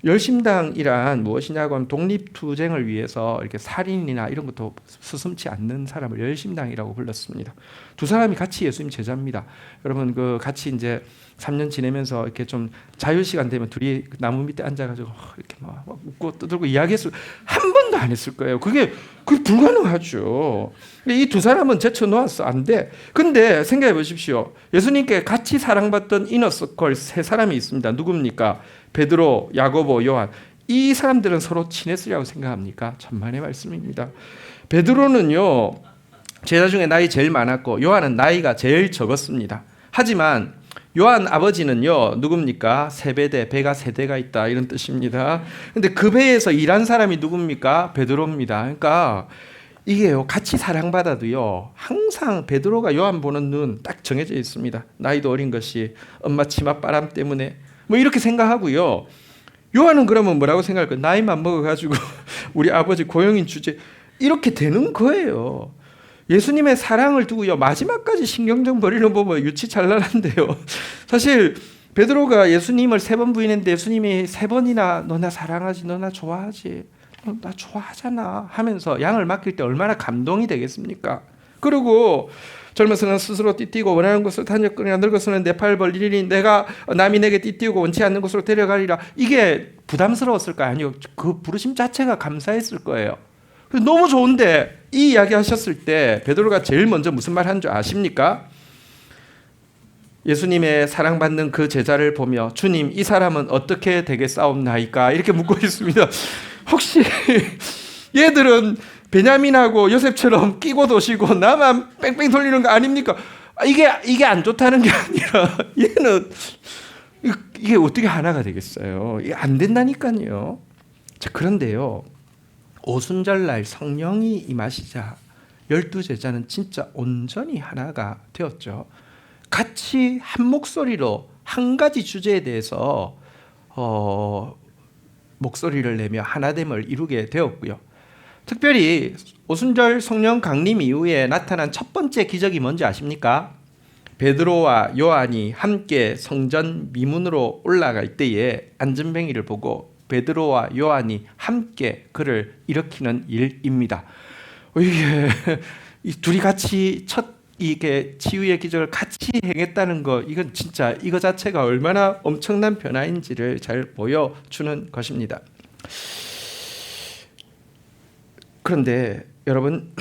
열심당이란 무엇이냐고 하면 독립투쟁을 위해서 이렇게 살인이나 이런 것도 수슴치 않는 사람을 열심당이라고 불렀습니다. 두 사람이 같이 예수님 제자입니다. 여러분, 같이 이제 3년 지내면서 이렇게 좀 자유 시간 되면 둘이 나무 밑에 앉아가지고 이렇게 막 웃고 떠들고 이야기했을, 한 번도 안 했을 거예요. 그게 불가능하죠. 이 두 사람은 제쳐놓았어, 안 돼. 근데 생각해 보십시오. 예수님께 같이 사랑받던 이너서클 세 사람이 있습니다. 누굽니까? 베드로, 야고보, 요한. 이 사람들은 서로 친했으리라고 생각합니까? 천만의 말씀입니다. 베드로는요 제자 중에 나이 제일 많았고 요한은 나이가 제일 적었습니다. 하지만 요한 아버지는요 누굽니까? 세배대, 배가 세 대가 있다, 이런 뜻입니다. 근데 그 배에서 일한 사람이 누굽니까? 베드로입니다. 그러니까 이게요 같이 사랑받아도요 항상 베드로가 요한 보는 눈 딱 정해져 있습니다. 나이도 어린 것이 엄마 치맛바람 때문에 뭐 이렇게 생각하고요. 요한은 그러면 뭐라고 생각할까요? 나이만 먹어가지고 우리 아버지 고용인 주제, 이렇게 되는 거예요. 예수님의 사랑을 두고요 마지막까지 신경전 버리는 법은 유치찬란한데요. 사실 베드로가 예수님을 3번 부인했는데 예수님이 3번이나 너 나 사랑하지, 너 나 좋아하지, 나 좋아하잖아 하면서 양을 맡길 때 얼마나 감동이 되겠습니까? 그리고 젊어서는 스스로 띠띠고 원하는 곳으로 다녔거니와 늙어서는 내 팔 벌리리니 내가 남이 내게 띠띠우고 원치 않는 곳으로 데려가리라. 이게 부담스러웠을까요? 아니요. 그 부르심 자체가 감사했을 거예요. 너무 좋은데 이 이야기 하셨을 때 베드로가 제일 먼저 무슨 말 한 줄 아십니까? 예수님의 사랑받는 그 제자를 보며 주님, 이 사람은 어떻게 되겠사옵나이까? 이렇게 묻고 있습니다. 혹시 얘들은 베냐민하고 요셉처럼 끼고 도시고 나만 뺑뺑 돌리는 거 아닙니까? 이게 안 좋다는 게 아니라 얘는 이게 어떻게 하나가 되겠어요? 이게 안 된다니까요. 자, 그런데요 오순절날 성령이 임하시자 12제자는 진짜 온전히 하나가 되었죠. 같이 한 목소리로 한 가지 주제에 대해서 목소리를 내며 하나됨을 이루게 되었고요. 특별히 오순절 성령 강림 이후에 나타난 첫 번째 기적이 뭔지 아십니까? 베드로와 요한이 함께 성전 미문으로 올라갈 때에 안전뱅이를 보고 베드로와 요한이 함께 그를 일으키는 일입니다. 이게 둘이 같이 이게 치유의 기적을 같이 행했다는 거, 이건 진짜 이거 자체가 얼마나 엄청난 변화인지를 잘 보여주는 것입니다. 그런데 여러분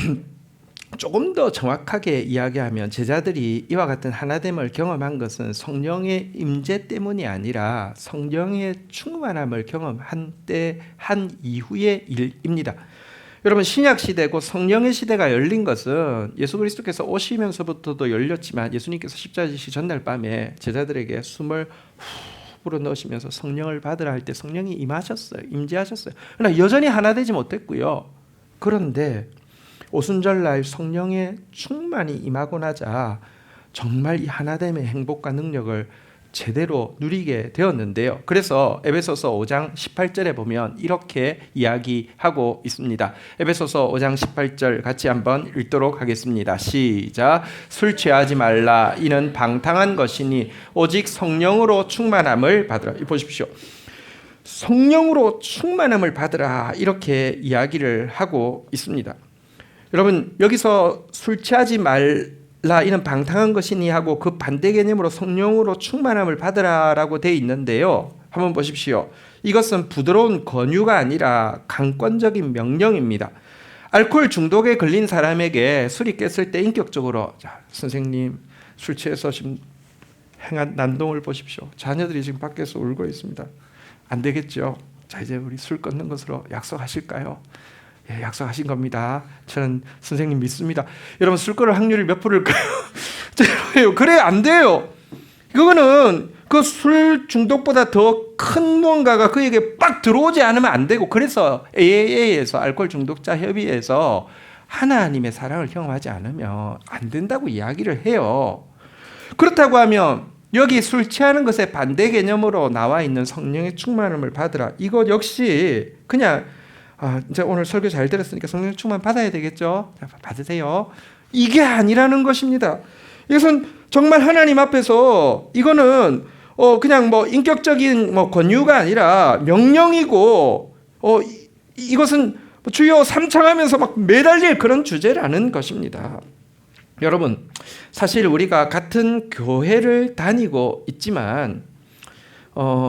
조금 더 정확하게 이야기하면 제자들이 이와 같은 하나됨을 경험한 것은 성령의 임재 때문이 아니라 성령의 충만함을 경험한 때 한 이후의 일입니다. 여러분, 신약 시대고 성령의 시대가 열린 것은 예수 그리스도께서 오시면서부터도 열렸지만 예수님께서 십자가 지시 전날 밤에 제자들에게 숨을 후 불어넣으시면서 성령을 받으라 할 때 성령이 임하셨어요. 임재하셨어요. 그러나 여전히 하나 되지 못했고요. 그런데 오순절날 성령의 충만이 임하고 나자 정말 이 하나됨의 행복과 능력을 제대로 누리게 되었는데요. 그래서 에베소서 5장 18절에 보면 이렇게 이야기하고 있습니다. 에베소서 5장 18절 같이 한번 읽도록 하겠습니다. 시작. 술 취하지 말라. 이는 방탕한 것이니 오직 성령으로 충만함을 받으라. 보십시오. 성령으로 충만함을 받으라. 이렇게 이야기를 하고 있습니다. 여러분, 여기서 술 취하지 말라 이는 방탕한 것이니 하고 그 반대 개념으로 성령으로 충만함을 받으라라고 되어 있는데요. 한번 보십시오. 이것은 부드러운 권유가 아니라 강권적인 명령입니다. 알코올 중독에 걸린 사람에게 술이 깼을 때 인격적으로 자, 선생님 술 취해서 지금 행한 난동을 보십시오. 자녀들이 지금 밖에서 울고 있습니다. 안 되겠죠. 자, 이제 우리 술 끊는 것으로 약속하실까요? 예, 약속하신 겁니다. 저는 선생님 믿습니다. 여러분 술 끊을 확률이 몇 프로일까요? 그래 안 돼요. 그거는 그 술 중독보다 더 큰 무언가가 그에게 빡 들어오지 않으면 안 되고, 그래서 AA에서 알코올 중독자 협의회에서 하나님의 사랑을 경험하지 않으면 안 된다고 이야기를 해요. 그렇다고 하면 여기 술 취하는 것의 반대 개념으로 나와 있는 성령의 충만함을 받으라. 이것 역시 그냥 이제 오늘 설교 잘 들었으니까 성령 충만 받아야 되겠죠? 받으세요. 이게 아니라는 것입니다. 이것은 정말 하나님 앞에서 이거는 그냥 뭐 인격적인 뭐 권유가 아니라 명령이고 이것은 주여 삼창하면서 막 매달릴 그런 주제라는 것입니다. 여러분, 사실 우리가 같은 교회를 다니고 있지만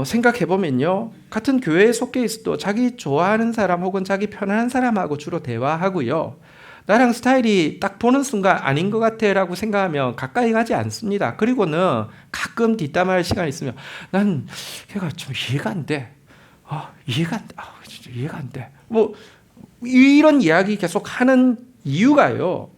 생각해보면요, 같은 교회에 속해 있어도 자기 좋아하는 사람 혹은 자기 편안한 사람하고 주로 대화하고요, 나랑 스타일이 딱 보는 순간 아닌 것 같아 라고 생각하면 가까이 가지 않습니다. 그리고는 가끔 뒷담화할 시간이 있으면 난 걔가 좀 이해가 안 돼. 이해가 안 돼. 진짜 이해가 안 돼. 뭐 이런 이야기 계속 하는 이유가요,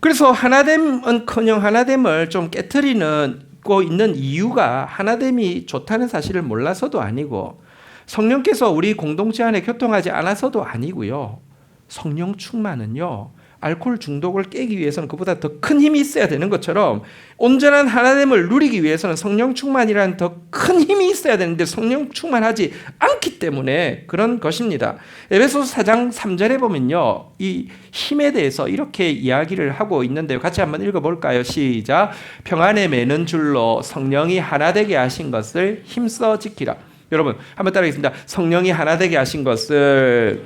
그래서 하나됨은커녕 하나됨을 좀 깨트리는 있는 이유가 하나됨이 좋다는 사실을 몰라서도 아니고 성령께서 우리 공동체 안에 교통하지 않아서도 아니고요. 성령 충만은요, 알코올 중독을 깨기 위해서는 그보다 더 큰 힘이 있어야 되는 것처럼 온전한 하나됨을 누리기 위해서는 성령 충만이라는 더 큰 힘이 있어야 되는데 성령 충만하지 않기 때문에 그런 것입니다. 에베소서 4장 3절에 보면요, 이 힘에 대해서 이렇게 이야기를 하고 있는데요. 같이 한번 읽어볼까요? 시작. 평안에 매는 줄로 성령이 하나 되게 하신 것을 힘써 지키라. 여러분 한번 따라하겠습니다. 성령이 하나 되게 하신 것을,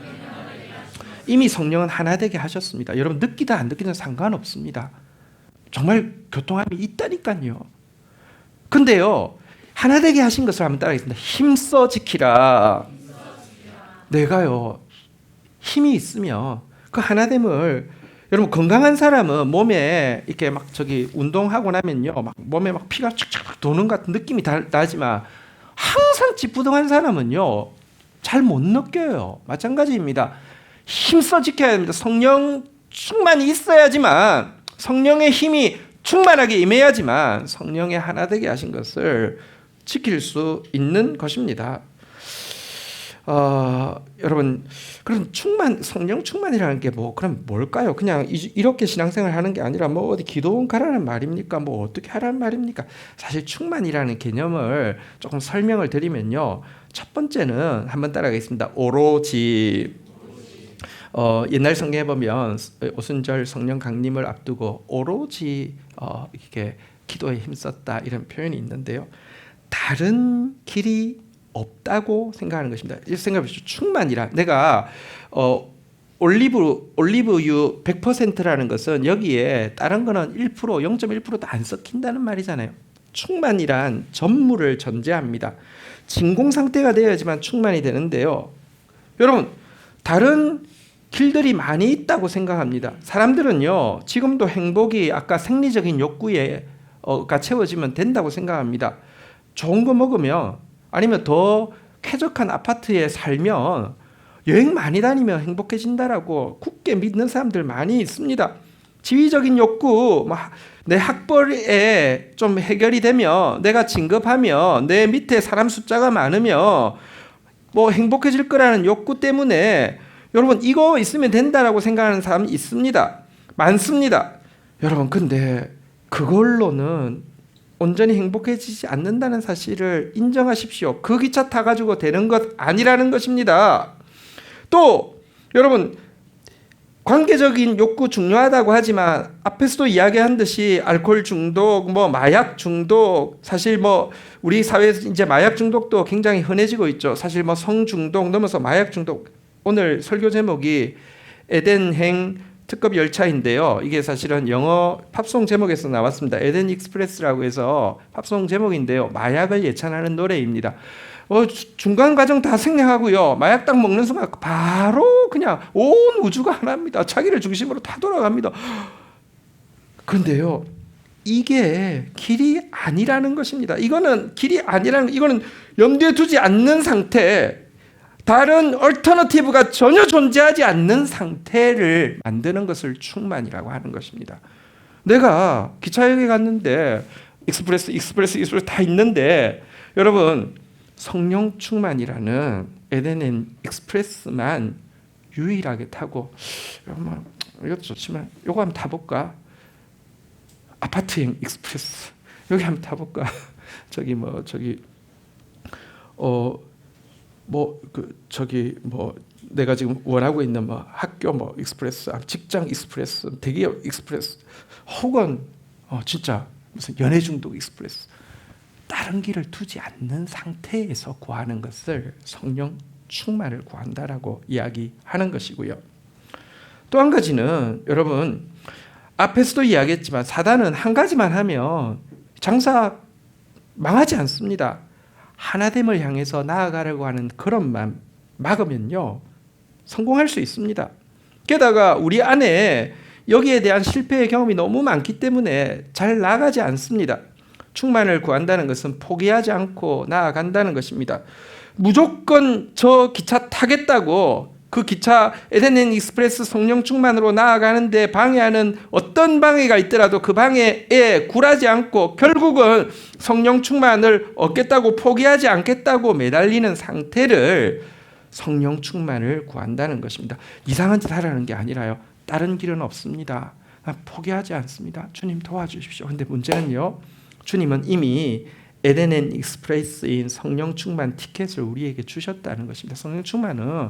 이미 성령은 하나 되게 하셨습니다. 여러분 느끼다 안 느끼든 상관없습니다. 정말 교통함이 있다니까요. 근데요, 하나 되게 하신 것을 한번 따라하겠습니다. 힘써 지키라. 내가요 힘이 있으면 그 하나됨을, 여러분 건강한 사람은 몸에 이렇게 막 운동하고 나면요 막 몸에 막 피가 축축 도는 것 같은 느낌이 나지만 항상 찌뿌둥한 사람은요 잘 못 느껴요. 마찬가지입니다. 힘써 지켜야 됩니다. 성령 충만이 있어야지만, 성령의 힘이 충만하게 임해야지만 성령의 하나 되게 하신 것을 지킬 수 있는 것입니다. 여러분, 그럼 성령 충만이라는 게 그럼 뭘까요? 그냥 이렇게 신앙생활 하는 게 아니라 어디 기도원 가라는 말입니까? 어떻게 하라는 말입니까? 사실 충만이라는 개념을 조금 설명을 드리면요, 첫 번째는 한번 따라가겠습니다. 오로지. 옛날 성경에 보면 오순절 성령 강림을 앞두고 오로지 이렇게 기도에 힘썼다 이런 표현이 있는데요, 다른 길이 없다고 생각하는 것입니다. 생각해 보십시오. 충만이라, 내가 올리브유 100%라는 것은 여기에 다른 거는 1%, 0.1%도 안 섞인다는 말이잖아요. 충만이란 전무를 전제합니다. 진공 상태가 되어야지만 충만이 되는데요. 여러분, 다른 길들이 많이 있다고 생각합니다. 사람들은요 지금도 행복이 아까 생리적인 욕구가 채워지면 된다고 생각합니다. 좋은 거 먹으면, 아니면 더 쾌적한 아파트에 살면, 여행 많이 다니면 행복해진다라고 굳게 믿는 사람들 많이 있습니다. 지위적인 욕구, 내 학벌에 좀 해결이 되면, 내가 진급하면, 내 밑에 사람 숫자가 많으면 행복해질 거라는 욕구 때문에 여러분 이거 있으면 된다라고 생각하는 사람이 있습니다. 많습니다. 여러분 근데 그걸로는 온전히 행복해지지 않는다는 사실을 인정하십시오. 그 기차 타가지고 되는 것 아니라는 것입니다. 또 여러분 관계적인 욕구 중요하다고 하지만 앞에서도 이야기한 듯이 알코올 중독, 마약 중독, 사실 우리 사회에서 이제 마약 중독도 굉장히 흔해지고 있죠. 사실 성 중독 넘어서 마약 중독. 오늘 설교 제목이 에덴행 특급 열차인데요. 이게 사실은 영어 팝송 제목에서 나왔습니다. 에덴 익스프레스라고 해서 팝송 제목인데요. 마약을 예찬하는 노래입니다. 중간 과정 다 생략하고요. 마약 딱 먹는 순간 바로 그냥 온 우주가 하나입니다. 자기를 중심으로 다 돌아갑니다. 그런데요, 이게 길이 아니라는 것입니다. 이거는 길이 아니라는, 이거는 염두에 두지 않는 상태, 다른 얼터너티브가 전혀 존재하지 않는 상태를 만드는 것을 충만이라고 하는 것입니다. 내가 기차역에 갔는데 익스프레스 다 있는데 여러분 성령 충만이라는 에덴 익스프레스만 유일하게 타고, 여러분 이것도 좋지만 이거 한번 타볼까? 아파트행 익스프레스 여기 한번 타볼까? 내가 지금 원하고 있는 학교 익스프레스, 직장 익스프레스, 대기업 익스프레스, 혹은 진짜 무슨 연애 중독 익스프레스, 다른 길을 두지 않는 상태에서 구하는 것을 성령 충만을 구한다라고 이야기하는 것이고요. 또 한 가지는 여러분 앞에서도 이야기했지만 사단은 한 가지만 하면 장사 망하지 않습니다. 하나됨을 향해서 나아가려고 하는 그런만 막으면요 성공할 수 있습니다. 게다가 우리 안에 여기에 대한 실패의 경험이 너무 많기 때문에 잘 나가지 않습니다. 충만을 구한다는 것은 포기하지 않고 나아간다는 것입니다. 무조건 저 기차 타겠다고 그 기차 에덴 익스프레스 성령 충만으로 나아가는데 방해하는 어떤 방해가 있더라도 그 방해에 굴하지 않고 결국은 성령 충만을 얻겠다고 포기하지 않겠다고 매달리는 상태를 성령 충만을 구한다는 것입니다. 이상한 짓 하라는 게 아니라요. 다른 길은 없습니다. 포기하지 않습니다. 주님 도와주십시오. 근데 문제는요. 주님은 이미 에덴 익스프레스인 성령 충만 티켓을 우리에게 주셨다는 것입니다. 성령 충만은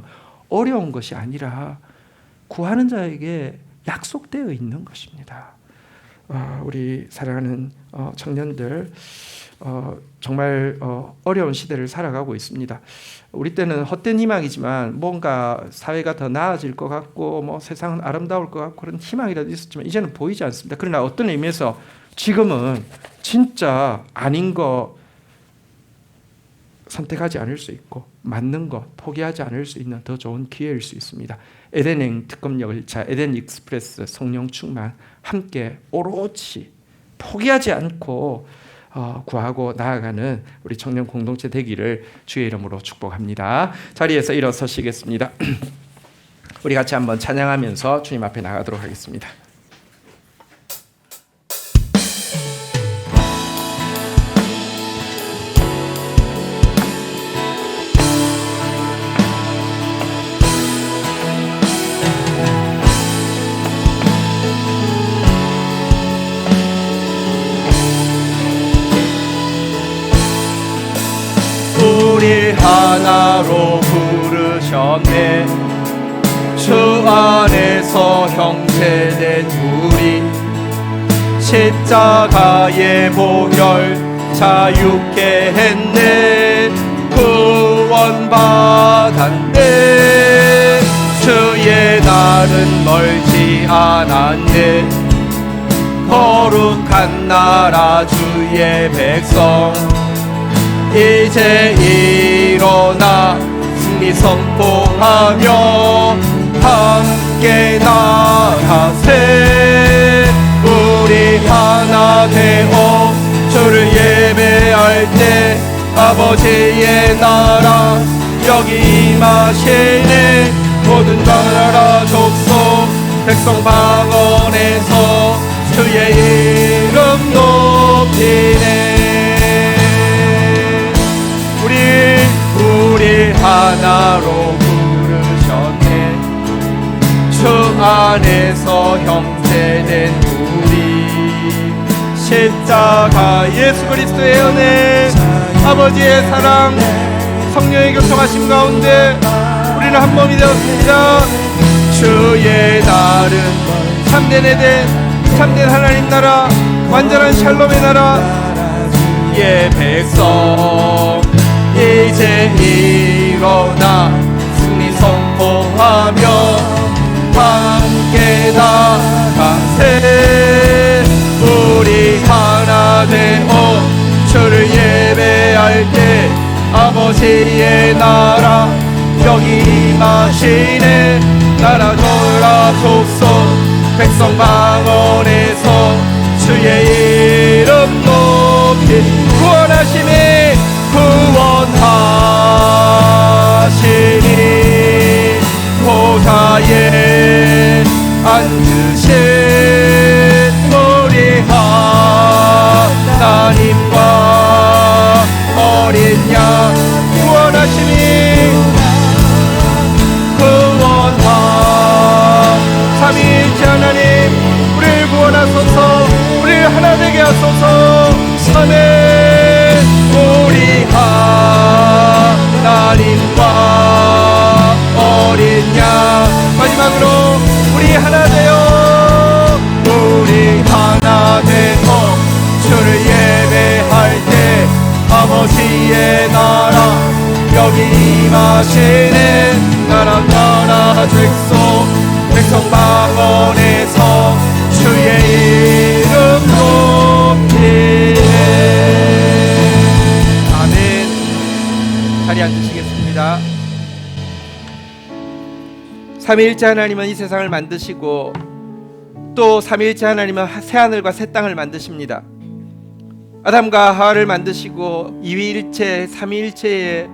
어려운 것이 아니라 구하는 자에게 약속되어 있는 것입니다. 우리 사랑하는 청년들 정말 어려운 시대를 살아가고 있습니다. 우리 때는 헛된 희망이지만 뭔가 사회가 더 나아질 것 같고 세상은 아름다울 것 같고 그런 희망이라도 있었지만 이제는 보이지 않습니다. 그러나 어떤 의미에서 지금은 진짜 아닌 거 선택하지 않을 수 있고 맞는 것 포기하지 않을 수 있는 더 좋은 기회일 수 있습니다. 에덴행 특급 열차, 에덴 익스프레스 성령 충만 함께 오롯이 포기하지 않고 구하고 나아가는 우리 청년 공동체 되기를 주의 이름으로 축복합니다. 자리에서 일어서시겠습니다. 우리 같이 한번 찬양하면서 주님 앞에 나가도록 하겠습니다. 우릴 하나로 부르셨네. 주 안에서 형제된 우리 십자가의 보혈 자유케 했네. 구원받았네. 주의 날은 멀지 않았네. 거룩한 나라 주의 백성 이제 일어나 승리 선포하며 함께 나가세. 우리 하나 되어 주를 예배할 때 아버지의 나라 여기 임하시네. 모든 나라 족속 백성 방언에서 주의 이름 높이네. 우리 하나로 부르셨네. 안에서 형제된 우리 십자가 예수 그리스도의 은혜 아버지의 사랑 성령의 교통하심 가운데 우리는 한 몸이 되었습니다. 주의 날은 참된 에덴 참된 하나님 나라 완전한 샬롬의 나라 의 백성 이제 일어나 승리 선포하며 함께 나가세 우리 하나 되어 주를 예배할 때 아버지의 나라 여기 임하시네 나라 돌아소서 백성 방언에서 주의 이름 높이 구원하시니 구원하시니 보좌에 앉으신 우리 하나님과 어린 양 구원하시니 삼위일체 하나님 우리를 구원하소서 우리를 하나 되게 하소서 아멘 우리 하나님과 어린 양 마지막으로 우리 하나 되어 우리 하나 되어 주를 예배할 때 아버지의 나라 여기 임하시네 나라 백성 백성 방언에서 주의 이름 높이 아멘 자리에 앉으시겠습니다. 삼위일체 하나님은 이 세상을 만드시고 또 삼위일체 하나님은 새하늘과 새 땅을 만드십니다. 아담과 하와를 만드시고 이위일체 삼위일체의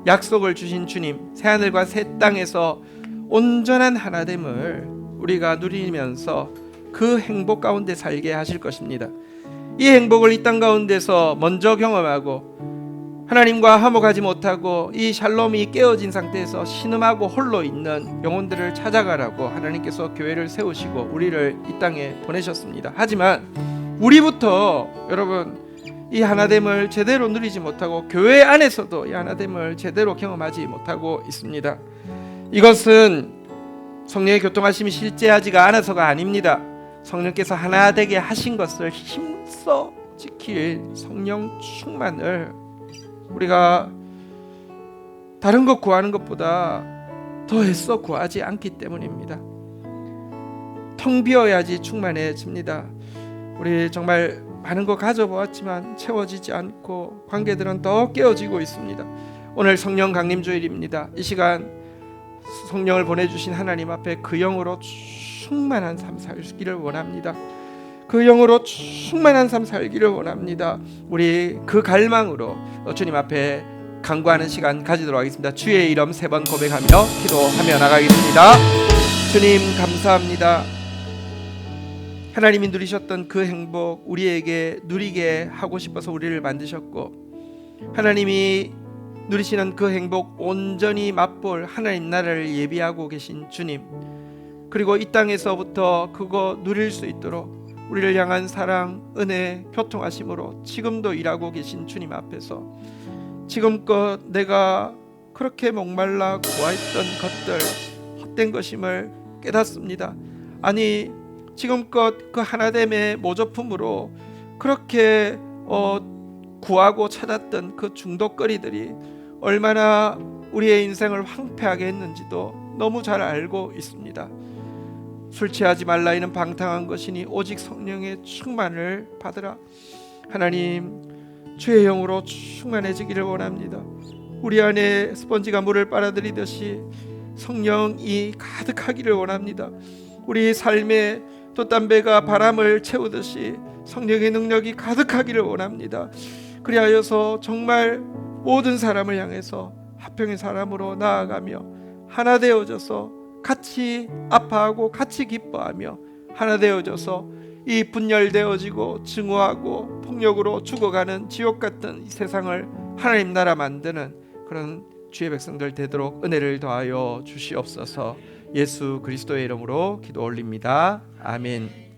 약속을 주신 주님 새하늘과 새 땅에서 온전한 하나됨을 우리가 누리면서 그 행복 가운데 살게 하실 것입니다. 이 행복을 이 땅 가운데서 먼저 경험하고 하나님과 화목하지 못하고 이 샬롬이 깨어진 상태에서 신음하고 홀로 있는 영혼들을 찾아가라고 하나님께서 교회를 세우시고 우리를 이 땅에 보내셨습니다. 하지만 우리부터 여러분 이 하나됨을 제대로 누리지 못하고 교회 안에서도 이 하나됨을 제대로 경험하지 못하고 있습니다. 이것은 성령의 교통하심이 실제하지가 않아서가 아닙니다. 성령께서 하나 되게 하신 것을 힘써 지킬 성령 충만을 우리가 다른 것 구하는 것보다 더 애써 구하지 않기 때문입니다. 텅 비어야지 충만해집니다. 우리 정말 많은 거 가져보았지만 채워지지 않고 관계들은 더 깨어지고 있습니다. 오늘 성령 강림 주일입니다. 이 시간 성령을 보내주신 하나님 앞에 그 영으로 충만한 삶 살기를 원합니다. 그 영으로 충만한 삶 살기를 원합니다. 우리 그 갈망으로 주님 앞에 간구하는 시간 가지도록 하겠습니다. 주의 이름 3번 고백하며 기도하며 나가겠습니다. 주님 감사합니다. 하나님이 누리셨던 그 행복 우리에게 누리게 하고 싶어서 우리를 만드셨고 하나님이 누리시는 그 행복 온전히 맛볼 하나님 나라를 예비하고 계신 주님 그리고 이 땅에서부터 그거 누릴 수 있도록 우리를 향한 사랑, 은혜, 교통하심으로 지금도 일하고 계신 주님 앞에서 지금껏 내가 그렇게 목말라 구하였던 것들 헛된 것임을 깨닫습니다. 아니 지금껏 그 하나됨의 모조품으로 그렇게 구하고 찾았던 그 중독거리들이 얼마나 우리의 인생을 황폐하게 했는지도 너무 잘 알고 있습니다. 술 취하지 말라 이는 방탕한 것이니 오직 성령의 충만을 받으라. 하나님 주의 영으로 충만해지기를 원합니다. 우리 안에 스펀지가 물을 빨아들이듯이 성령이 가득하기를 원합니다. 우리 삶에 돛담배가 바람을 채우듯이 성령의 능력이 가득하기를 원합니다. 그리하여서 정말 모든 사람을 향해서 화평의 사람으로 나아가며 하나 되어져서 같이 아파하고 같이 기뻐하며 하나 되어져서 이 분열되어지고 증오하고 폭력으로 죽어가는 지옥 같은 이 세상을 하나님 나라 만드는 그런 주의 백성들 되도록 은혜를 더하여 주시옵소서. 예수 그리스도의 이름으로 기도 올립니다. 아멘.